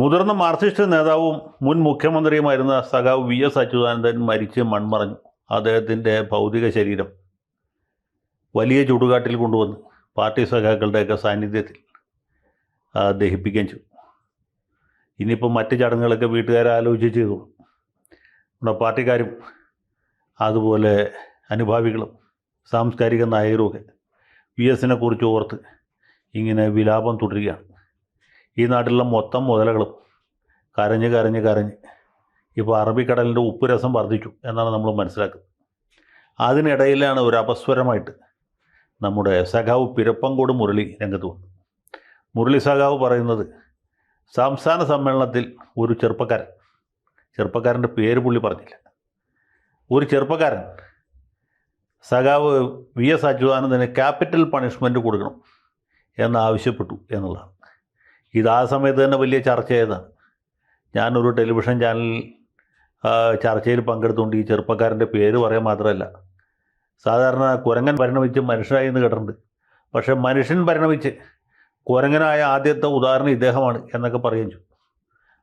മുതിർന്ന മാർക്സിസ്റ്റ് നേതാവും മുൻ മുഖ്യമന്ത്രിയുമായിരുന്ന സഖാവ് വി.എസ്. അച്യുതാനന്ദൻ മരിച്ച് മൺമറഞ്ഞു. അദ്ദേഹത്തിൻ്റെ ഭൗതിക ശരീരം വലിയ ചുടുകാട്ടിൽ കൊണ്ടുവന്ന് പാർട്ടി സഖാക്കളുടെയൊക്കെ സാന്നിധ്യത്തിൽ ദഹിപ്പിക്കുകയും ചെയ്തു. ഇനിയിപ്പോൾ മറ്റ് ചടങ്ങുകളൊക്കെ വീട്ടുകാരെ ആലോചിച്ച് ചെയ്തു. നമ്മുടെ പാർട്ടിക്കാരും അതുപോലെ അനുഭാവികളും സാംസ്കാരിക നായകരുമൊക്കെ വി.എസിനെ കുറിച്ച് ഓർത്ത് ഇങ്ങനെ വിലാപം തുടരുകയാണ്. ഈ നാട്ടിലുള്ള മൊത്തം മുതലകളും കരഞ്ഞ് കരഞ്ഞ് കരഞ്ഞ് ഇപ്പോൾ അറബിക്കടലിൻ്റെ ഉപ്പ് രസം വർദ്ധിച്ചു എന്നാണ് നമ്മൾ മനസ്സിലാക്കുന്നത്. അതിനിടയിലാണ് ഒരു അപസ്വരമായിട്ട് നമ്മുടെ സഖാവ് പിരപ്പങ്കോട് മുരളി രംഗത്ത് വന്നു. മുരളി സഖാവ് പറയുന്നത് സംസ്ഥാന സമ്മേളനത്തിൽ ഒരു ചെറുപ്പക്കാരൻ്റെ പേര് പുള്ളി പറഞ്ഞില്ല, ഒരു ചെറുപ്പക്കാരൻ സഖാവ് വി.എസ്. അച്യുതാനന്ദന് ക്യാപിറ്റൽ പണിഷ്മെൻറ്റ് കൊടുക്കണം എന്നാവശ്യപ്പെട്ടു എന്നുള്ളതാണ്. ഇത് ആ സമയത്ത് തന്നെ വലിയ ചർച്ചയായതാണ്. ഞാനൊരു ടെലിവിഷൻ ചാനലിൽ ചർച്ചയിൽ പങ്കെടുത്തുകൊണ്ട് ഈ ചെറുപ്പക്കാരൻ്റെ പേര് പറയാൻ മാത്രമല്ല, സാധാരണ കുരങ്ങൻ പരിണമിച്ച് മനുഷ്യനായി എന്ന് കേട്ടിട്ടുണ്ട്, പക്ഷേ മനുഷ്യൻ പരിണമിച്ച് കുരങ്ങനായ ആദ്യത്തെ ഉദാഹരണം ഇദ്ദേഹമാണ് എന്നൊക്കെ പറയുകയും ചെയ്തു.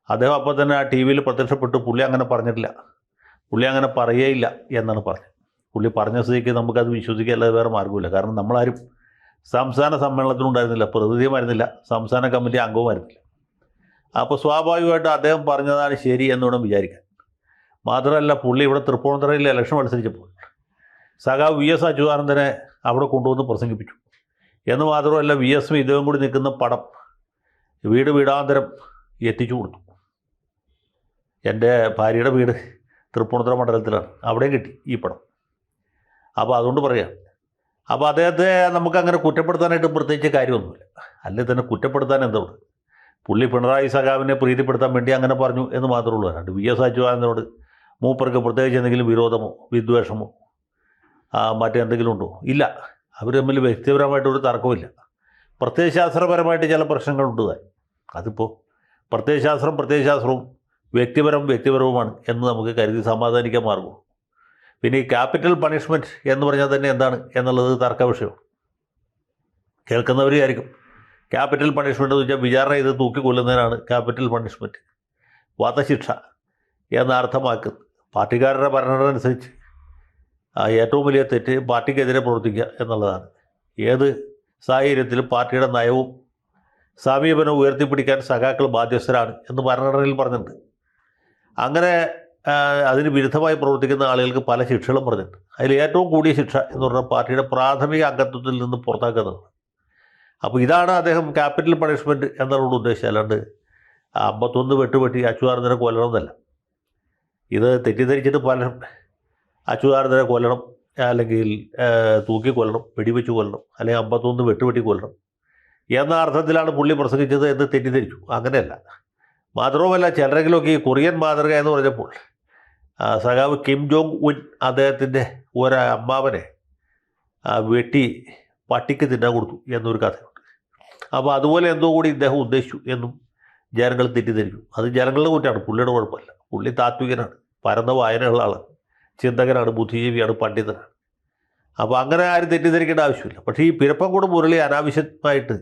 അദ്ദേഹം അപ്പോൾ തന്നെ ആ ടി വിയിൽ പ്രത്യക്ഷപ്പെട്ടു. പുള്ളി അങ്ങനെ പറഞ്ഞിട്ടില്ല, പുള്ളി അങ്ങനെ പറയുകയില്ല എന്നാണ് പറഞ്ഞത്. പുള്ളി പറഞ്ഞ സ്ഥിതിക്ക് നമുക്കത് വിശ്വസിക്കാതെ വേറെ മാർഗ്ഗമില്ല. കാരണം നമ്മളാരും സംസ്ഥാന സമ്മേളനത്തിനുണ്ടായിരുന്നില്ല, പ്രതിനിധിയുമായിരുന്നില്ല, സംസ്ഥാന കമ്മിറ്റി അംഗവുമായിരുന്നില്ല. അപ്പോൾ സ്വാഭാവികമായിട്ട് അദ്ദേഹം പറഞ്ഞതാണ് ശരി എന്ന് വേണം വിചാരിക്കാൻ. മാത്രമല്ല, പുള്ളി ഇവിടെ തൃപ്പൂണിത്തുറയിൽ ഇലക്ഷൻ മത്സരിച്ചപ്പോൾ സഖാവ് വി.എസ്. അച്യുതാനന്ദനെ അവിടെ കൊണ്ടുവന്ന് പ്രസംഗിപ്പിച്ചു എന്ന് മാത്രമല്ല, വി.എസും ഇദ്ദേഹം കൂടി നിൽക്കുന്ന പടം വീടാന്തരം എത്തിച്ചു കൊടുത്തു. എൻ്റെ ഭാര്യയുടെ വീട് തൃപ്പൂണിത്തുറ മണ്ഡലത്തിലാണ്, അവിടെയും കിട്ടി ഈ പടം. അപ്പോൾ അതുകൊണ്ട് പറയാം, അപ്പോൾ അദ്ദേഹത്തെ നമുക്കങ്ങനെ കുറ്റപ്പെടുത്താനായിട്ട് പ്രത്യേകിച്ച് കാര്യമൊന്നുമില്ല. അല്ലെങ്കിൽ തന്നെ കുറ്റപ്പെടുത്താൻ എന്തുകൊണ്ട്? പുള്ളി പിണറായി സഖാവിനെ പ്രീതിപ്പെടുത്താൻ വേണ്ടി അങ്ങനെ പറഞ്ഞു എന്ന് മാത്രമേ ഉള്ളൂ. അല്ലാണ്ട് വി.എസ്. അച്യുതാനന്ദനോട് മൂപ്പർക്ക് പ്രത്യേകിച്ച് എന്തെങ്കിലും വിരോധമോ വിദ്വേഷമോ മറ്റെന്തെങ്കിലും ഉണ്ടോ? ഇല്ല. അവർ തമ്മിൽ വ്യക്തിപരമായിട്ടൊരു തർക്കമില്ല. പ്രത്യയശാസ്ത്രപരമായിട്ട് ചില പ്രശ്നങ്ങളുണ്ട്. അതിപ്പോൾ പ്രത്യയശാസ്ത്രവും വ്യക്തിപരവുമാണ് എന്ന് നമുക്ക് കരുതി സമാധാനിക്കാൻ മാർഗവും. പിന്നെ ഈ ക്യാപിറ്റൽ പണിഷ്മെൻറ്റ് എന്ന് പറഞ്ഞാൽ തന്നെ എന്താണ് എന്നുള്ളത് തർക്ക വിഷയമാണ്. കേൾക്കുന്നവർ വിചാരിക്കും ക്യാപിറ്റൽ പണിഷ്മെൻറ്റ് എന്ന് വെച്ചാൽ വിചാരണ ചെയ്ത് തൂക്കിക്കൊല്ലുന്നതിനാണ് ക്യാപിറ്റൽ പണിഷ്മെൻറ്റ്, വധശിക്ഷ എന്ന അർത്ഥമാക്കുന്നത്. പാർട്ടിക്കാരുടെ ഭരണഘടന അനുസരിച്ച് ഏറ്റവും വലിയ തെറ്റ് പാർട്ടിക്കെതിരെ പ്രവർത്തിക്കുക എന്നുള്ളതാണ്. ഏത് സാഹചര്യത്തിലും പാർട്ടിയുടെ നയവും സമീപനവും ഉയർത്തിപ്പിടിക്കാൻ സഖാക്കൾ ബാധ്യസ്ഥരാണ് എന്ന് ഭരണഘടനയിൽ പറഞ്ഞിട്ടുണ്ട്. അങ്ങനെ അതിന് വിരുദ്ധമായി പ്രവർത്തിക്കുന്ന ആളുകൾക്ക് പല ശിക്ഷകളും പറഞ്ഞിട്ടുണ്ട്. അതിൽ ഏറ്റവും കൂടിയ ശിക്ഷ എന്ന് പറഞ്ഞാൽ പാർട്ടിയുടെ പ്രാഥമിക അംഗത്വത്തിൽ നിന്ന് പുറത്താക്കുന്നതാണ്. അപ്പോൾ ഇതാണ് അദ്ദേഹം ക്യാപിറ്റൽ പണിഷ്മെൻറ്റ് എന്നതുകൊണ്ട് ഉദ്ദേശിച്ചത്. അല്ലാണ്ട് 51 വെട്ടുവെട്ടി അച്യുതാനന്ദനെ കൊല്ലണമെന്നല്ല. ഇത് തെറ്റിദ്ധരിച്ചിട്ട് പലരും അച്യുതാനന്ദനെ കൊല്ലണം, അല്ലെങ്കിൽ തൂക്കി കൊല്ലണം, വെടിവെച്ച് കൊല്ലണം, അല്ലെങ്കിൽ 51 വെട്ടുവെട്ടി കൊല്ലണം എന്ന അർത്ഥത്തിലാണ് പുള്ളി പ്രസംഗിച്ചത് എന്ന് തെറ്റിദ്ധരിച്ചു. അങ്ങനെയല്ല. മാത്രവുമല്ല, ചിലരെങ്കിലുമൊക്കെ ഈ കൊറിയൻ മാതൃക എന്ന് പറഞ്ഞപ്പോൾ സഖാവ് കിം ജോങ് ഉൻ അദ്ദേഹത്തിൻ്റെ ഒരമ്മാവനെ വെട്ടി പട്ടിക്ക് തിന്നാൻ കൊടുത്തു എന്നൊരു കഥയുണ്ട്. അപ്പോൾ അതുപോലെ എന്തോ കൂടി ഇദ്ദേഹം ഉദ്ദേശിച്ചു എന്നും ജനങ്ങൾ തെറ്റിദ്ധരിച്ചു. അത് ജനങ്ങളുടെ കുറ്റമാണ്, പുള്ളിയുടെ കുഴപ്പമില്ല. പുള്ളി താത്വികനാണ്, പരന്ന വായനയുള്ള ആളാണ്, ചിന്തകനാണ്, ബുദ്ധിജീവിയാണ്, പണ്ഡിതനാണ്. അപ്പോൾ അങ്ങനെ ആരും തെറ്റിദ്ധരിക്കേണ്ട ആവശ്യമില്ല. പക്ഷേ ഈ പിരപ്പങ്കോട് മുരളി അനാവശ്യമായിട്ട്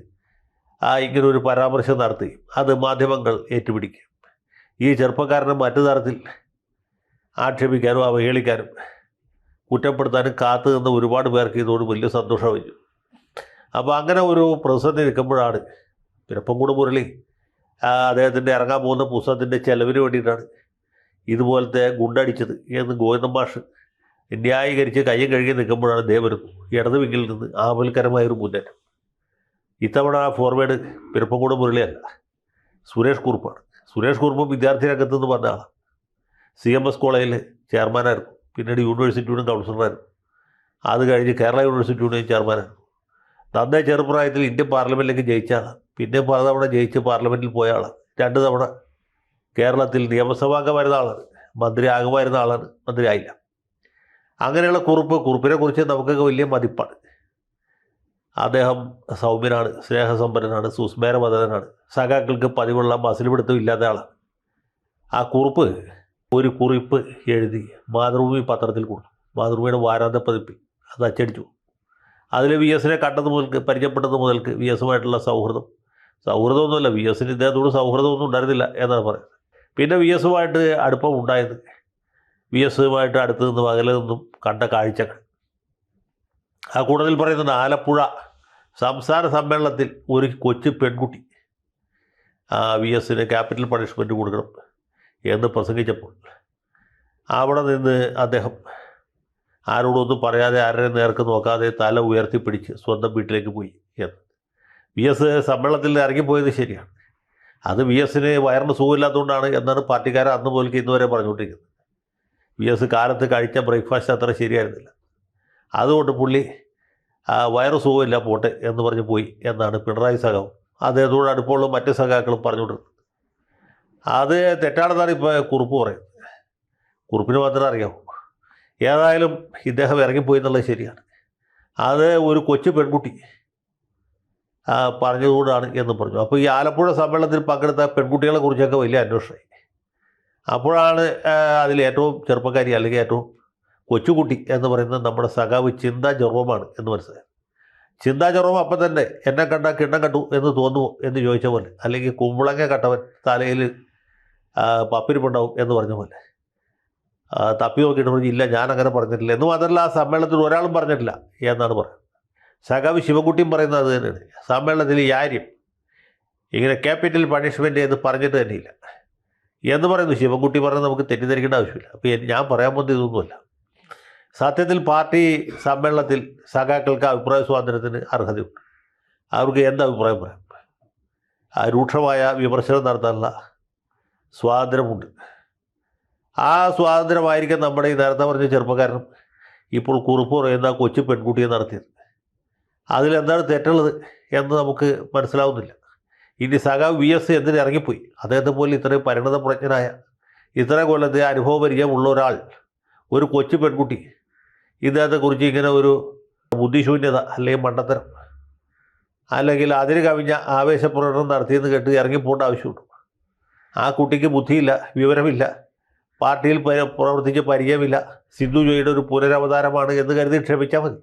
ഇങ്ങനൊരു പരാമർശം നടത്തി അത് മാധ്യമങ്ങൾ ഏറ്റുപിടിക്കും. ഈ ചെറുപ്പക്കാരനെ മറ്റു തരത്തിൽ ആക്ഷേപിക്കാനും അവഹേളിക്കാനും കുറ്റപ്പെടുത്താനും കാത്തു നിന്ന് ഒരുപാട് പേർക്ക് ഇതോട് വലിയ സന്തോഷമായി. അപ്പോൾ അങ്ങനെ ഒരു പ്രതിസന്ധി നിൽക്കുമ്പോഴാണ് പിരപ്പങ്കോട് മുരളി അദ്ദേഹത്തിൻ്റെ ഇറങ്ങാൻ പോകുന്ന പുസ്തകത്തിൻ്റെ ചെലവിന് വേണ്ടിയിട്ടാണ് ഇതുപോലത്തെ ഗുണ്ടടിച്ചത് എന്ന് ഗോവിന്ദൻ മാഷ് ന്യായീകരിച്ച് കയ്യും കഴുകി നിൽക്കുമ്പോഴാണ് ദേ വരുന്നു ഇടതുവിങ്ങിൽ നിന്ന് ആപൽക്കരമായൊരു മുന്നേറ്റം. ഇത്തവണ ഫോർവേഡ് പിരപ്പങ്കോട് മുരളിയല്ല, സുരേഷ് കുറുപ്പാണ്. സുരേഷ് കുറുപ്പ് വിദ്യാർത്ഥി രംഗത്ത് നിന്ന് വന്ന ആളാണ്. CMS കോളേജിൽ ചെയർമാനായിരുന്നു, പിന്നീട് യൂണിവേഴ്സിറ്റിയുടെ കൗൺസിലറായിരുന്നു, അത് കഴിഞ്ഞ് കേരള യൂണിവേഴ്സിറ്റിയുടെയും ചെയർമാനായിരുന്നു. നന്നേ ചെറുപ്രായത്തിൽ ഇന്ത്യൻ പാർലമെൻറ്റിലേക്ക് ജയിച്ച ആളാണ്. പിന്നെ പലതവണ ജയിച്ച് പാർലമെൻറ്റിൽ പോയ ആളാണ്. 2 തവണ കേരളത്തിൽ നിയമസഭാംഗമായിരുന്ന ആളാണ്, മന്ത്രി ആകുമായിരുന്ന ആളാണ്, മന്ത്രി ആയില്ല. അങ്ങനെയുള്ള കുറുപ്പിനെ കുറിച്ച് നമുക്കൊക്കെ വലിയ മതിപ്പാണ്. അദ്ദേഹം സൗമ്യനാണ്, സ്നേഹസമ്പന്നനാണ്, സുസ്മേരവദനാണ്, സഖാക്കൾക്ക് പതിവുള്ള മസിൽ പിടുത്തം ഇല്ലാത്ത ആളാണ്. ആ കുറിപ്പ് ഒരു കുറിപ്പ് എഴുതി മാതൃഭൂമി പത്രത്തിൽ കൊടുത്തു. മാതൃഭൂമിയുടെ വാരാന്ത പതിപ്പിൽ അത് അച്ചടിച്ചു. അതിൽ വി എസിനെ കണ്ടത് മുതൽക്ക് പരിചയപ്പെട്ടത് മുതൽക്ക് വി എസുമായിട്ടുള്ള സൗഹൃദം സൗഹൃദമൊന്നുമില്ല, വി എസിന് ഇദ്ദേഹത്തോട് സൗഹൃദമൊന്നും ഉണ്ടായിരുന്നില്ല എന്നാണ് പറയുന്നത്. പിന്നെ വി എസുമായിട്ട് അടുപ്പം ഉണ്ടായത്, വി എസുമായിട്ട് അടുത്ത് നിന്ന് അകലെ നിന്നും കണ്ട കാഴ്ചകൾ. ആ കൂടുതൽ പറയുന്നത് ആലപ്പുഴ സംസ്ഥാന സമ്മേളനത്തിൽ ഒരു കൊച്ചു പെൺകുട്ടി വി എസിന് ക്യാപിറ്റൽ പണിഷ്മെൻറ്റ് കൊടുക്കണം എന്ന് പ്രസംഗിച്ചപ്പോൾ അവിടെ നിന്ന് അദ്ദേഹം ആരോടൊന്നും പറയാതെ ആരുടെ നേർക്ക് നോക്കാതെ തല ഉയർത്തിപ്പിടിച്ച് സ്വന്തം വീട്ടിലേക്ക് പോയി എന്ന്. വി എസ് സമ്മേളനത്തിൽ ഇറങ്ങിപ്പോയത് ശരിയാണ്, അത് വി എസിന് വയറിന് സുഖമില്ലാത്തതുകൊണ്ടാണ് എന്നാണ് പാർട്ടിക്കാർ അന്ന് മുതൽക്ക് ഇന്നുവരെ പറഞ്ഞുകൊണ്ടിരിക്കുന്നത്. വി എസ് കാലത്ത് കഴിച്ച ബ്രേക്ക്ഫാസ്റ്റ് അത്ര ശരിയായിരുന്നില്ല, അതുകൊണ്ട് പുള്ളി വയറ് സുഖമില്ല പോട്ടെ എന്ന് പറഞ്ഞ് പോയി എന്നാണ് പിണറായി സഖാവും അദ്ദേഹത്തോട് അടുപ്പമുള്ള മറ്റ് സഖാക്കളും പറഞ്ഞുകൊണ്ടിരുന്നത്. അത് തെറ്റാണെന്നാണ് ഇപ്പോൾ കുറുപ്പ് പറയുന്നത്. കുറുപ്പിന് മാത്രമേ അറിയാവൂ. ഏതായാലും ഇദ്ദേഹം ഇറങ്ങിപ്പോയി എന്നുള്ളത് ശരിയാണ്. അത് ഒരു കൊച്ചു പെൺകുട്ടി പറഞ്ഞതുകൊണ്ടാണ് എന്ന് പറഞ്ഞു. അപ്പോൾ ഈ ആലപ്പുഴ സമ്മേളനത്തിൽ പങ്കെടുത്ത പെൺകുട്ടികളെ കുറിച്ചൊക്കെ വലിയ അന്വേഷണമായി. അപ്പോഴാണ് അതിൽ ഏറ്റവും ചെറുപ്പക്കാരി അല്ലെങ്കിൽ ഏറ്റവും കൊച്ചുകുട്ടി എന്ന് പറയുന്നത് നമ്മുടെ സഖാവ് ചിന്താ ജെറോമാണ് എന്ന് മനസ്സിലായി. ചിന്താ ജെറോം അപ്പം തന്നെ എന്നെ കണ്ട കിണ്ണം കണ്ടു എന്ന് തോന്നുമോ എന്ന് ചോദിച്ച പോലെ, അല്ലെങ്കിൽ കുമ്പളങ്ങ കട്ടവൻ തലയിൽ പപ്പിരിപ്പുണ്ടാവും എന്ന് പറഞ്ഞ പോലെ തപ്പി നോക്കിയിട്ട് പറഞ്ഞു ഇല്ല ഞാനങ്ങനെ പറഞ്ഞിട്ടില്ല എന്ന്. മാത്രമല്ല ആ സമ്മേളനത്തിൽ ഒരാളും പറഞ്ഞിട്ടില്ല എന്നാണ് പറയുന്നത്. സഖാവ് ശിവൻകുട്ടിയും പറയുന്നത് അത് തന്നെയാണ്. സമ്മേളനത്തിൽ ഈ ആര്യം ഇങ്ങനെ ക്യാപിറ്റൽ പണിഷ്മെൻറ്റ് എന്ന് പറഞ്ഞിട്ട് തന്നെയില്ല എന്ന് പറയുന്നു. ശിവൻകുട്ടി പറഞ്ഞ് നമുക്ക് തെറ്റിദ്ധരിക്കേണ്ട ആവശ്യമില്ല. അപ്പോൾ ഞാൻ പറയാൻ പോകുന്നത് ഇതൊന്നുമല്ല. സത്യത്തിൽ പാർട്ടി സമ്മേളനത്തിൽ സഖാക്കൾക്ക് അഭിപ്രായ സ്വാതന്ത്ര്യത്തിന് അർഹതയുണ്ട്. അവർക്ക് എന്ത് അഭിപ്രായം പറയാം, രൂക്ഷമായ വിമർശനം നടത്താനുള്ള സ്വാതന്ത്ര്യമുണ്ട്. ആ സ്വാതന്ത്ര്യമായിരിക്കും നമ്മുടെ ഈ നേരത്തെ പറഞ്ഞ ചെറുപ്പക്കാരനും ഇപ്പോൾ കുറുപ്പ് പറയുന്ന കൊച്ചു പെൺകുട്ടിയെ നടത്തിയത്. അതിലെന്താണ് തെറ്റുള്ളത് എന്ന് നമുക്ക് മനസ്സിലാവുന്നില്ല. ഇനി സഖാവ് വി എസ് എന്തിന് ഇറങ്ങിപ്പോയി? അദ്ദേഹത്തെ പോലെ ഇത്രയും പരിണത പ്രജ്ഞനായ, ഇത്രയും കൊല്ലത്തെ അനുഭവപരിചയമുള്ള ഒരാൾ, ഒരു കൊച്ചു പെൺകുട്ടി ഇദ്ദേഹത്തെക്കുറിച്ച് ഇങ്ങനെ ഒരു ബുദ്ധിശൂന്യത അല്ലെങ്കിൽ മണ്ടത്തരം അല്ലെങ്കിൽ അതിന് കവിഞ്ഞ ആവേശപ്രകടനം നടത്തിയെന്ന് കേട്ട് ഇറങ്ങിപ്പോകേണ്ട ആവശ്യമുണ്ട്. ആ കുട്ടിക്ക് ബുദ്ധിയില്ല, വിവരമില്ല, പാർട്ടിയിൽ പ്രവർത്തിച്ച് പരിചയമില്ല, സിന്ധു ജോയിയുടെ ഒരു പുനരവതാരമാണ് എന്ന് കരുതി ക്ഷമിച്ചാൽ മതി.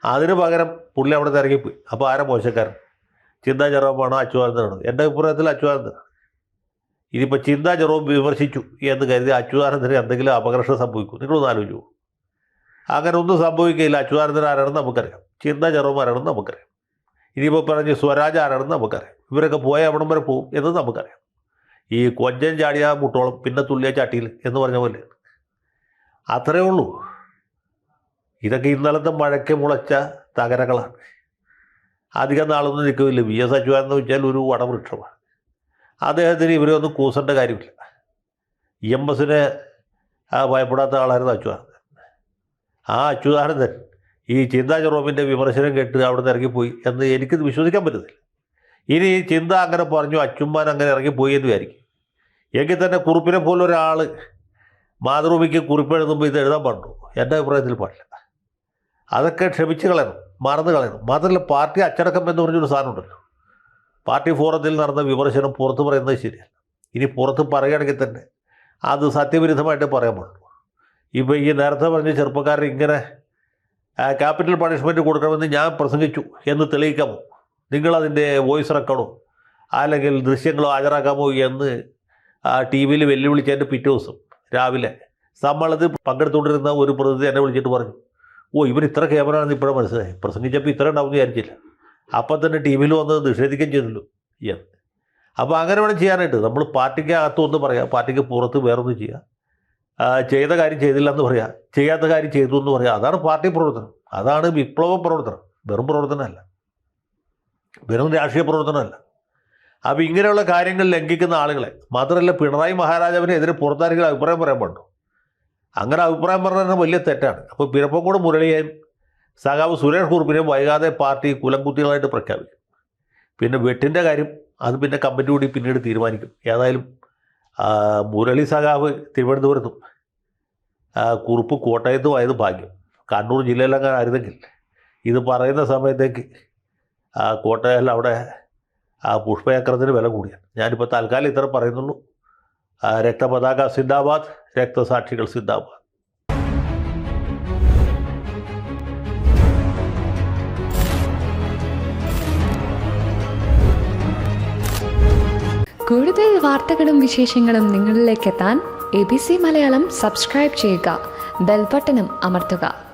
അതിന് പകരം പുള്ളി അവിടെ നിന്ന് ഇറങ്ങിപ്പോയി. അപ്പോൾ ആരാ മോശക്കാരൻ? ചിന്താ ജെറോമാണോ അച്യുതാനന്ദനാണോ? എൻ്റെ അഭിപ്രായത്തിൽ അച്യുതാനന്ദനാണ്. ഇനിയിപ്പോൾ ചിന്താ ജെറോം വിമർശിച്ചു എന്ന് കരുതി അച്യുതാനന്ദന് എന്തെങ്കിലും അപകർഷം സംഭവിക്കും? നിങ്ങളൊന്ന് ആലോചിച്ചു. അങ്ങനെ ഒന്നും സംഭവിക്കുകയില്ല. അച്യുതാനന്ദൻ ആരാണെന്ന് നമുക്കറിയാം, ചിന്താ ജെറോം ആരാണെന്ന് നമുക്കറിയാം, ഇനിയിപ്പോൾ പറഞ്ഞ് സ്വരാജ് ആരാണെന്ന് നമുക്കറിയാം, ഇവരൊക്കെ പോയ അവിടം വരെ പോകും എന്ന് നമുക്കറിയാം. ഈ കൊഞ്ചൻ ചാടിയ മുട്ടോളം പിന്നെ തുള്ളിയ ചട്ടിയിൽ എന്ന് പറഞ്ഞ പോലെ അത്രയേ ഉള്ളൂ. ഇതൊക്കെ ഇന്നലത്തെ മഴയ്ക്ക് മുളച്ച തകരകളാണ്. അധികം നാളൊന്നും നിൽക്കില്ല. വി എസ് അച്യുതാനന്ദൻ വെച്ചാൽ ഒരു വടവൃക്ഷമാണ്. അദ്ദേഹത്തിന് ഇവരൊന്നും കൂസേണ്ട കാര്യമില്ല. EMSനെ ഭയപ്പെടാത്ത ആളായിരുന്നു അച്യുതാനന്ദൻ. ആ അച്യുതാനന്ദൻ ഈ ചിന്താ ജെറോമിൻ്റെ വിമർശനം കേട്ട് അവിടെ നിന്ന് ഇറങ്ങിപ്പോയി എന്ന് എനിക്ക് വിശ്വസിക്കാൻ പറ്റുന്നില്ല. ഇനി ചിന്ത അങ്ങനെ പറഞ്ഞു, അച്ചുമ്മാൻ അങ്ങനെ ഇറങ്ങിപ്പോയി എന്ന് വിചാരിക്കും. എങ്കിൽ തന്നെ കുറിപ്പിനെ പോലെ ഒരാൾ മാതൃഭൂമിക്ക് കുറിപ്പ് എഴുതുമ്പോൾ ഇത് എഴുതാൻ പാടുള്ളൂ? എൻ്റെ അഭിപ്രായത്തിൽ പാടില്ല. അതൊക്കെ ക്ഷമിച്ച് കളയണം, മറന്നു കളയണം. മാത്രമല്ല പാർട്ടി അച്ചടക്കം എന്ന് പറഞ്ഞൊരു സാധനമുണ്ടല്ലോ. പാർട്ടി ഫോറത്തിൽ നടന്ന വിമർശനം പുറത്ത് പറയുന്നത് ശരിയല്ല. ഇനി പുറത്ത് പറയുകയാണെങ്കിൽ തന്നെ അത് സത്യവിരുദ്ധമായിട്ട് പറയാൻ പാടുള്ളൂ. ഇപ്പോൾ ഈ നേരത്തെ പറഞ്ഞ ചെറുപ്പക്കാരൻ ഇങ്ങനെ ക്യാപിറ്റൽ പണിഷ്മെൻറ്റ് കൊടുക്കണമെന്ന് ഞാൻ പ്രസംഗിച്ചു എന്ന് തെളിയിക്കാമോ? നിങ്ങളതിൻ്റെ വോയിസ് റെക്കോർഡോ അല്ലെങ്കിൽ ദൃശ്യങ്ങളോ ഹാജരാക്കാമോ എന്ന് TV-യിൽ വെല്ലുവിളിച്ചതിൻ്റെ പിറ്റേ ദിവസം രാവിലെ സമ്മേളനത്തിൽ പങ്കെടുത്തുകൊണ്ടിരുന്ന ഒരു പ്രതിനിധി എന്നെ വിളിച്ചിട്ട് പറഞ്ഞു, ഇവർ ഇത്ര ക്യാമറയാണെന്ന് ഇപ്പോഴും മനസ്സിലായി, പ്രസംഗിച്ചപ്പോൾ ഇത്ര ഉണ്ടാവും വിചാരിച്ചില്ല, അപ്പം തന്നെ TV-യിൽ വന്ന് നിഷേധിക്കുകയും ചെയ്തല്ലോ എന്ന്. അപ്പോൾ അങ്ങനെ വേണം ചെയ്യാനായിട്ട്. നമ്മൾ പാർട്ടിക്ക് അകത്തൊന്ന് പറയാം, പാർട്ടിക്ക് പുറത്ത് വേറൊന്നും ചെയ്യുക. ചെയ്ത കാര്യം ചെയ്തില്ല എന്ന് പറയാം, ചെയ്യാത്ത കാര്യം ചെയ്തു എന്ന് പറയാം. അതാണ് പാർട്ടി പ്രവർത്തനം, അതാണ് വിപ്ലവ പ്രവർത്തനം. വെറും പ്രവർത്തനമല്ല, വെറും രാഷ്ട്രീയ പ്രവർത്തനമല്ല. അപ്പോൾ ഇങ്ങനെയുള്ള കാര്യങ്ങൾ ലംഘിക്കുന്ന ആളുകളെ, മാത്രമല്ല പിണറായി മഹാരാജാവിനെതിരെ പുറത്താരെങ്കിലും അഭിപ്രായം പറയാൻ പാടുണ്ടോ? അങ്ങനെ അഭിപ്രായം പറഞ്ഞാൽ വലിയ തെറ്റാണ്. അപ്പോൾ പിരപ്പംകോട് മുരളിയെയും സഖാവ് സുരേഷ് കുറുപ്പിനെയും വൈകാതെ പാർട്ടി കുലംകുത്തികളായിട്ട് പ്രഖ്യാപിക്കും. പിന്നെ വെട്ടിൻ്റെ കാര്യം അത് പിന്നെ കമ്മിറ്റി കൂടി പിന്നീട് തീരുമാനിക്കും. ഏതായാലും മുരളി സഖാവ് തിരുവനന്തപുരത്തും കുറുപ്പ് കോട്ടയത്തും ആയത് ഭാഗ്യം. കണ്ണൂർ ജില്ലയിലങ്ങനെ ആയിരുന്നെങ്കിൽ ഇത് പറയുന്ന സമയത്തേക്ക് കോട്ടയം അവിടെ പുഷ്പചക്രത്തിന് വില കൂടിയാണ്. ഞാനിപ്പോൾ തൽക്കാലം ഇത്ര പറയുന്നുള്ളൂ. രക്തപതാക സിന്ദാബാദ്, രക്തസാക്ഷികൾ സിന്ദാബാദ്. കൂടുതൽ വാർത്തകളും വിശേഷങ്ങളും നിങ്ങളിലേക്ക് എത്താൻ ABC മലയാളം സബ്സ്ക്രൈബ് ചെയ്യുക, ബെൽബട്ടനും അമർത്തുക.